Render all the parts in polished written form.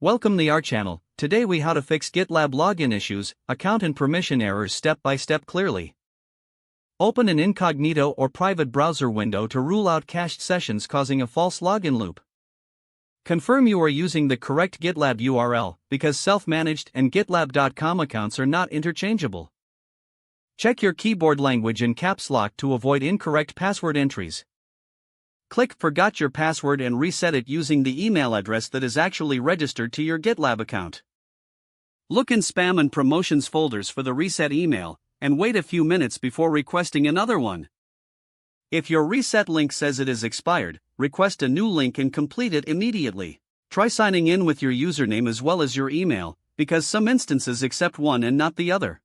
Welcome to our channel. Today we how to fix GitLab login issues, account and permission errors step by step clearly. Open an incognito or private browser window to rule out cached sessions causing a false login loop. Confirm you are using the correct GitLab URL, because self-managed and GitLab.com accounts are not interchangeable. Check your keyboard language in caps lock to avoid incorrect password entries. Click Forgot Your Password and reset it using the email address that is actually registered to your GitLab account. Look in Spam and Promotions folders for the reset email, and wait a few minutes before requesting another one. If your reset link says it is expired, request a new link and complete it immediately. Try signing in with your username as well as your email, because some instances accept one and not the other.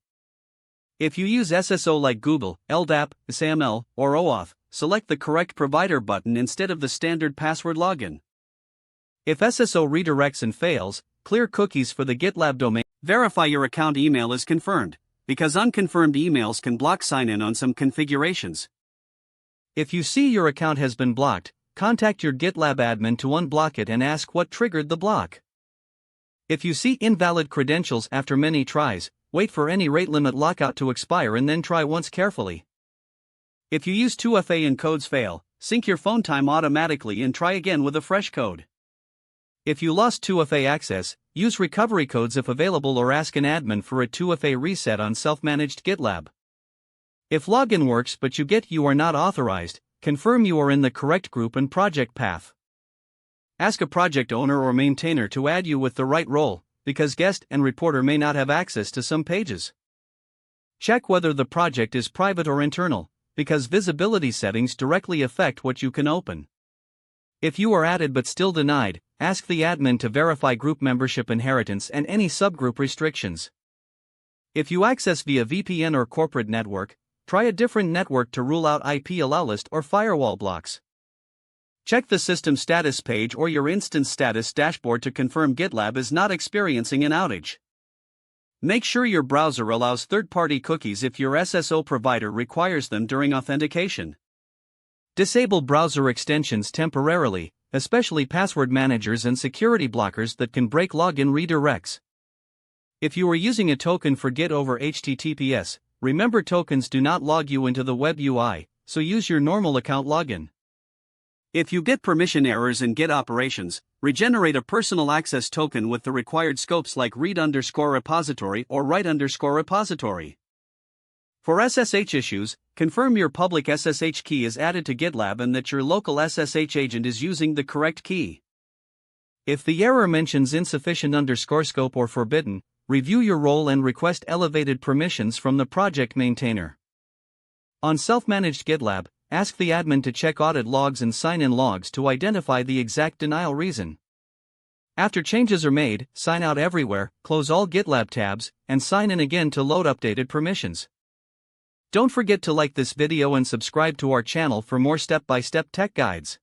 If you use SSO like Google, LDAP, SAML, or OAuth, select the correct provider button instead of the standard password login. If SSO redirects and fails, clear cookies for the GitLab domain. Verify your account email is confirmed, because unconfirmed emails can block sign-in on some configurations. If you see your account has been blocked, contact your GitLab admin to unblock it and ask what triggered the block. If you see invalid credentials after many tries, wait for any rate limit lockout to expire and then try once carefully. If you use 2FA and codes fail, sync your phone time automatically and try again with a fresh code. If you lost 2FA access, use recovery codes if available or ask an admin for a 2FA reset on self-managed GitLab. If login works but you are not authorized, confirm you are in the correct group and project path. Ask a project owner or maintainer to add you with the right role, because guest and reporter may not have access to some pages. Check whether the project is private or internal, because visibility settings directly affect what you can open. If you are added but still denied, ask the admin to verify group membership inheritance and any subgroup restrictions. If you access via VPN or corporate network, try a different network to rule out IP allow list or firewall blocks. Check the system status page or your instance status dashboard to confirm GitLab is not experiencing an outage. Make sure your browser allows third-party cookies if your SSO provider requires them during authentication. Disable browser extensions temporarily, especially password managers and security blockers that can break login redirects. If you are using a token for Git over HTTPS, remember tokens do not log you into the web UI, so use your normal account login. If you get permission errors in Git operations, regenerate a personal access token with the required scopes like read_repository or write_repository. For SSH issues, confirm your public SSH key is added to GitLab and that your local SSH agent is using the correct key. If the error mentions insufficient _scope or forbidden, review your role and request elevated permissions from the project maintainer. On self-managed GitLab, ask the admin to check audit logs and sign-in logs to identify the exact denial reason. After changes are made, sign out everywhere, close all GitLab tabs, and sign in again to load updated permissions. Don't forget to like this video and subscribe to our channel for more step-by-step tech guides.